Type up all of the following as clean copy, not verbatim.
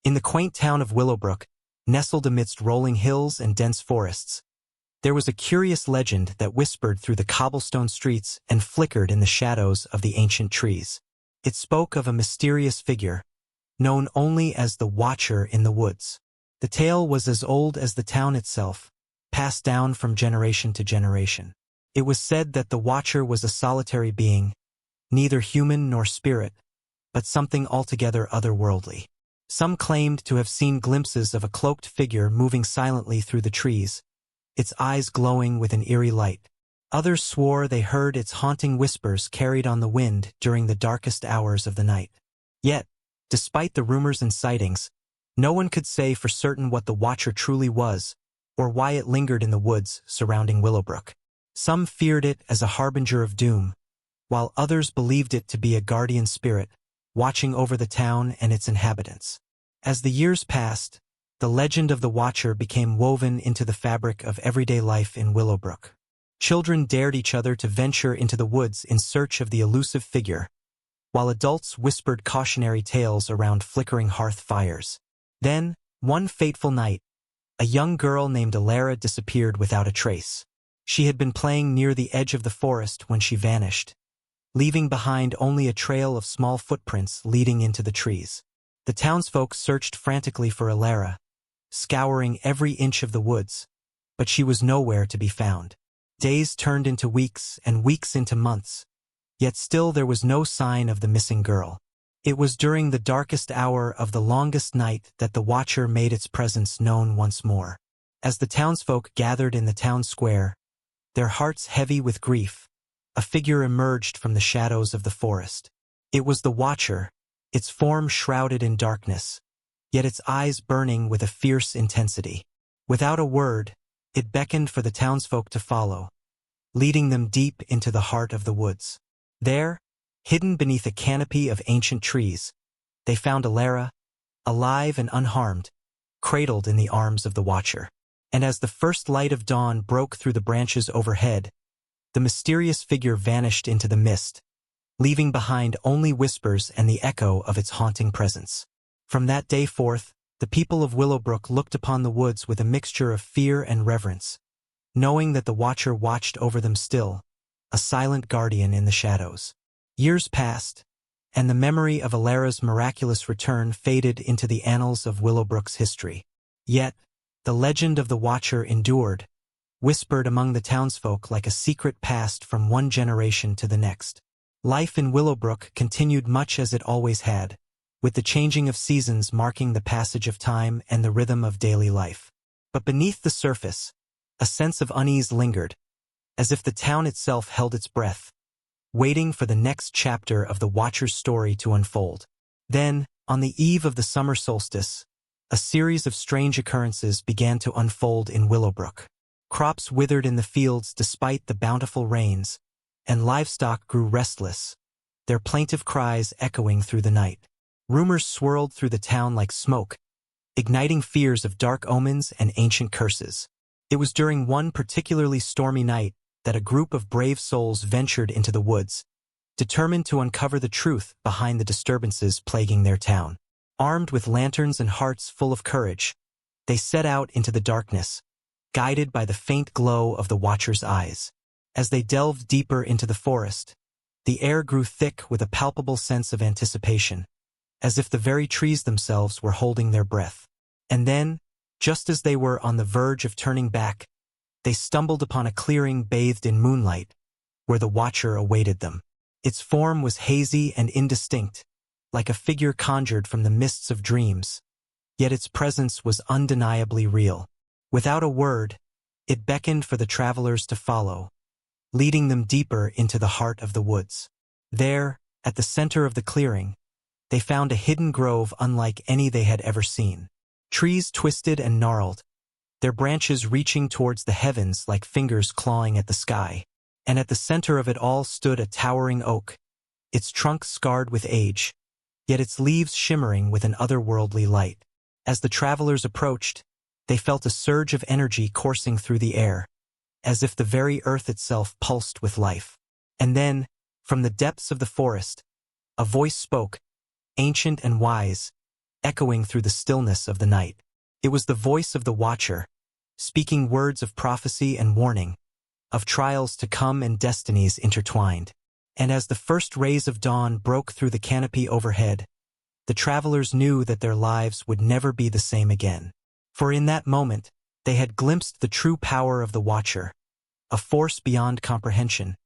In the quaint town of Willowbrook, nestled amidst rolling hills and dense forests, there was a curious legend that whispered through the cobblestone streets and flickered in the shadows of the ancient trees. It spoke of a mysterious figure, known only as the Watcher in the Woods. The tale was as old as the town itself, passed down from generation to generation. It was said that the Watcher was a solitary being, neither human nor spirit, but something altogether otherworldly. Some claimed to have seen glimpses of a cloaked figure moving silently through the trees, its eyes glowing with an eerie light. Others swore they heard its haunting whispers carried on the wind during the darkest hours of the night. Yet, despite the rumors and sightings, no one could say for certain what the Watcher truly was, or why it lingered in the woods surrounding Willowbrook. Some feared it as a harbinger of doom, while others believed it to be a guardian spirit, watching over the town and its inhabitants. As the years passed, the legend of the Watcher became woven into the fabric of everyday life in Willowbrook. Children dared each other to venture into the woods in search of the elusive figure, while adults whispered cautionary tales around flickering hearth fires. Then, one fateful night, a young girl named Alara disappeared without a trace. She had been playing near the edge of the forest when she vanished, leaving behind only a trail of small footprints leading into the trees. The townsfolk searched frantically for Alara, scouring every inch of the woods, but she was nowhere to be found. Days turned into weeks and weeks into months, yet still there was no sign of the missing girl. It was during the darkest hour of the longest night that the Watcher made its presence known once more. As the townsfolk gathered in the town square, their hearts heavy with grief, a figure emerged from the shadows of the forest. It was the Watcher, its form shrouded in darkness, yet its eyes burning with a fierce intensity. Without a word, it beckoned for the townsfolk to follow, leading them deep into the heart of the woods. There, hidden beneath a canopy of ancient trees, they found Alara, alive and unharmed, cradled in the arms of the Watcher. And as the first light of dawn broke through the branches overhead, the mysterious figure vanished into the mist, leaving behind only whispers and the echo of its haunting presence. From that day forth, the people of Willowbrook looked upon the woods with a mixture of fear and reverence, knowing that the Watcher watched over them still, a silent guardian in the shadows. Years passed, and the memory of Alara's miraculous return faded into the annals of Willowbrook's history. Yet, the legend of the Watcher endured, whispered among the townsfolk like a secret passed from one generation to the next. Life in Willowbrook continued much as it always had, with the changing of seasons marking the passage of time and the rhythm of daily life. But beneath the surface, a sense of unease lingered, as if the town itself held its breath, waiting for the next chapter of the Watcher's story to unfold. Then, on the eve of the summer solstice, a series of strange occurrences began to unfold in Willowbrook. Crops withered in the fields despite the bountiful rains, and livestock grew restless, their plaintive cries echoing through the night. Rumors swirled through the town like smoke, igniting fears of dark omens and ancient curses. It was during one particularly stormy night that a group of brave souls ventured into the woods, determined to uncover the truth behind the disturbances plaguing their town. Armed with lanterns and hearts full of courage, they set out into the darkness, guided by the faint glow of the Watcher's eyes. As they delved deeper into the forest, the air grew thick with a palpable sense of anticipation, as if the very trees themselves were holding their breath. And then, just as they were on the verge of turning back, they stumbled upon a clearing bathed in moonlight, where the Watcher awaited them. Its form was hazy and indistinct, like a figure conjured from the mists of dreams, yet its presence was undeniably real. Without a word, it beckoned for the travelers to follow, leading them deeper into the heart of the woods. There, at the center of the clearing, they found a hidden grove unlike any they had ever seen. Trees twisted and gnarled, their branches reaching towards the heavens like fingers clawing at the sky. And at the center of it all stood a towering oak, its trunk scarred with age, yet its leaves shimmering with an otherworldly light. As the travelers approached, they felt a surge of energy coursing through the air, as if the very earth itself pulsed with life. And then, from the depths of the forest, a voice spoke, ancient and wise, echoing through the stillness of the night. It was the voice of the Watcher, speaking words of prophecy and warning, of trials to come and destinies intertwined. And as the first rays of dawn broke through the canopy overhead, the travelers knew that their lives would never be the same again. For in that moment, they had glimpsed the true power of the Watcher, a force beyond comprehension,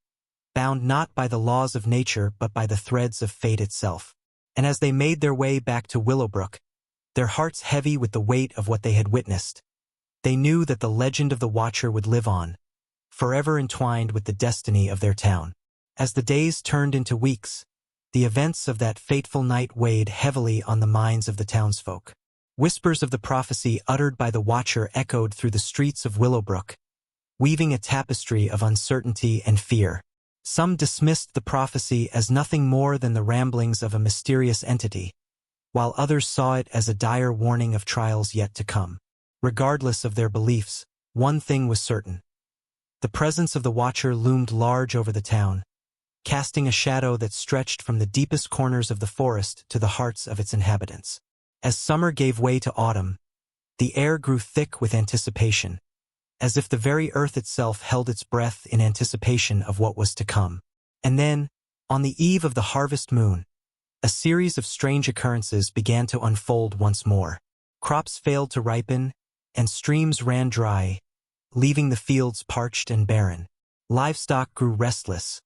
bound not by the laws of nature but by the threads of fate itself. And as they made their way back to Willowbrook, their hearts heavy with the weight of what they had witnessed, they knew that the legend of the Watcher would live on, forever entwined with the destiny of their town. As the days turned into weeks, the events of that fateful night weighed heavily on the minds of the townsfolk. Whispers of the prophecy uttered by the Watcher echoed through the streets of Willowbrook, weaving a tapestry of uncertainty and fear. Some dismissed the prophecy as nothing more than the ramblings of a mysterious entity, while others saw it as a dire warning of trials yet to come. Regardless of their beliefs, one thing was certain. The presence of the Watcher loomed large over the town, casting a shadow that stretched from the deepest corners of the forest to the hearts of its inhabitants. As summer gave way to autumn, the air grew thick with anticipation, as if the very earth itself held its breath in anticipation of what was to come. And then, on the eve of the harvest moon, a series of strange occurrences began to unfold once more. Crops failed to ripen, and streams ran dry, leaving the fields parched and barren. Livestock grew restless,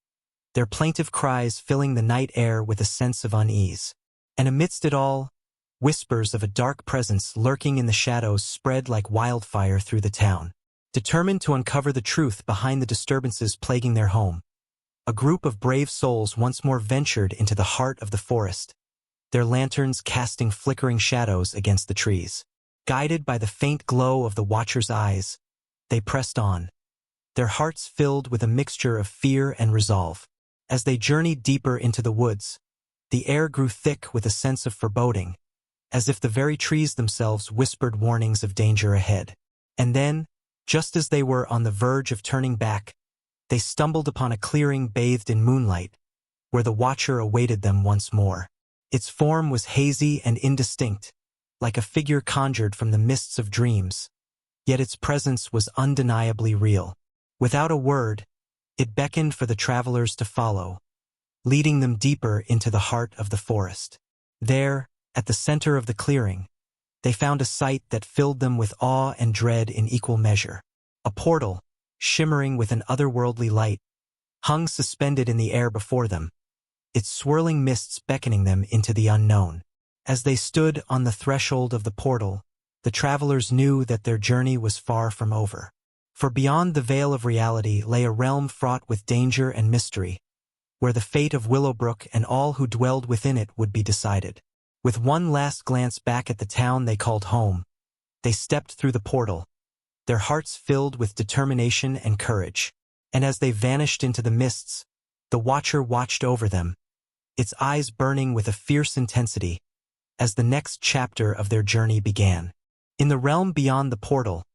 their plaintive cries filling the night air with a sense of unease. And amidst it all, whispers of a dark presence lurking in the shadows spread like wildfire through the town. Determined to uncover the truth behind the disturbances plaguing their home, a group of brave souls once more ventured into the heart of the forest, their lanterns casting flickering shadows against the trees. Guided by the faint glow of the Watcher's eyes, they pressed on, their hearts filled with a mixture of fear and resolve. As they journeyed deeper into the woods, the air grew thick with a sense of foreboding, as if the very trees themselves whispered warnings of danger ahead. And then, just as they were on the verge of turning back, they stumbled upon a clearing bathed in moonlight, where the Watcher awaited them once more. Its form was hazy and indistinct, like a figure conjured from the mists of dreams, yet its presence was undeniably real. Without a word, it beckoned for the travelers to follow, leading them deeper into the heart of the forest. There, at the center of the clearing, they found a sight that filled them with awe and dread in equal measure. A portal, shimmering with an otherworldly light, hung suspended in the air before them, its swirling mists beckoning them into the unknown. As they stood on the threshold of the portal, the travelers knew that their journey was far from over. For beyond the veil of reality lay a realm fraught with danger and mystery, where the fate of Willowbrook and all who dwelled within it would be decided. With one last glance back at the town they called home, they stepped through the portal, their hearts filled with determination and courage. And as they vanished into the mists, the Watcher watched over them, its eyes burning with a fierce intensity, as the next chapter of their journey began. In the realm beyond the portal,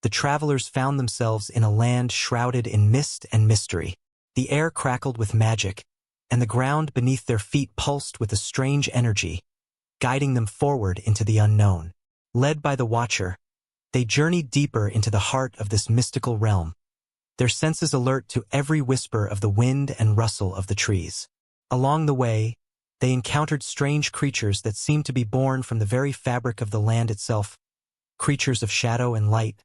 the travelers found themselves in a land shrouded in mist and mystery. The air crackled with magic, and the ground beneath their feet pulsed with a strange energy, guiding them forward into the unknown. Led by the Watcher, they journeyed deeper into the heart of this mystical realm, their senses alert to every whisper of the wind and rustle of the trees. Along the way, they encountered strange creatures that seemed to be born from the very fabric of the land itself, creatures of shadow and light,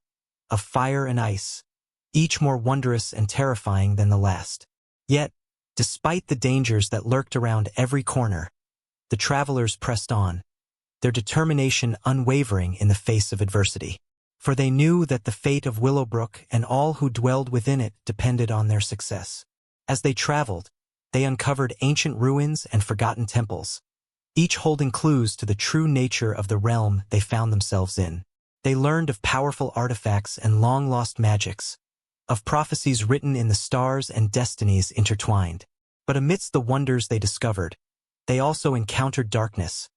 of fire and ice, each more wondrous and terrifying than the last. Yet, despite the dangers that lurked around every corner, the travelers pressed on, their determination unwavering in the face of adversity. For they knew that the fate of Willowbrook and all who dwelled within it depended on their success. As they traveled, they uncovered ancient ruins and forgotten temples, each holding clues to the true nature of the realm they found themselves in. They learned of powerful artifacts and long-lost magics, of prophecies written in the stars and destinies intertwined. But amidst the wonders they discovered, they also encountered darkness,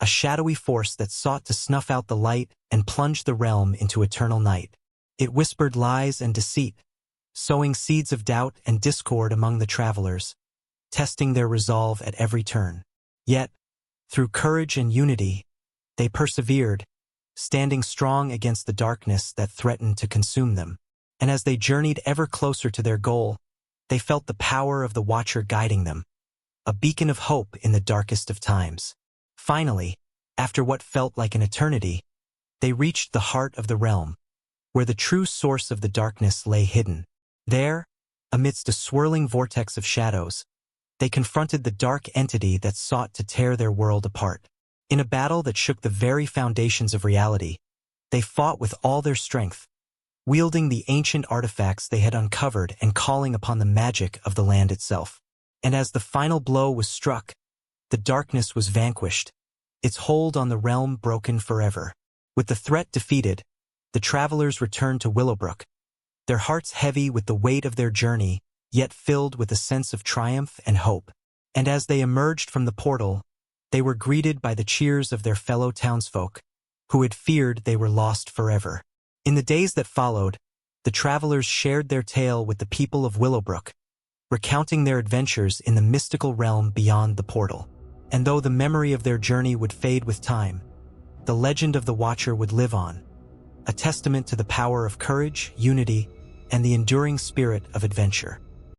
a shadowy force that sought to snuff out the light and plunge the realm into eternal night. It whispered lies and deceit, sowing seeds of doubt and discord among the travelers, testing their resolve at every turn. Yet, through courage and unity, They persevered, standing strong against the darkness that threatened to consume them. And as they journeyed ever closer to their goal, they felt the power of the Watcher guiding them, a beacon of hope in the darkest of times. Finally, after what felt like an eternity, they reached the heart of the realm, where the true source of the darkness lay hidden. There, amidst a swirling vortex of shadows, they confronted the dark entity that sought to tear their world apart. In a battle that shook the very foundations of reality, they fought with all their strength, wielding the ancient artifacts they had uncovered and calling upon the magic of the land itself. And as the final blow was struck, the darkness was vanquished, its hold on the realm broken forever. With the threat defeated, the travelers returned to Willowbrook, their hearts heavy with the weight of their journey, yet filled with a sense of triumph and hope. And as they emerged from the portal, they were greeted by the cheers of their fellow townsfolk, who had feared they were lost forever. In the days that followed, the travelers shared their tale with the people of Willowbrook, recounting their adventures in the mystical realm beyond the portal. And though the memory of their journey would fade with time, the legend of the Watcher would live on, a testament to the power of courage, unity, and the enduring spirit of adventure.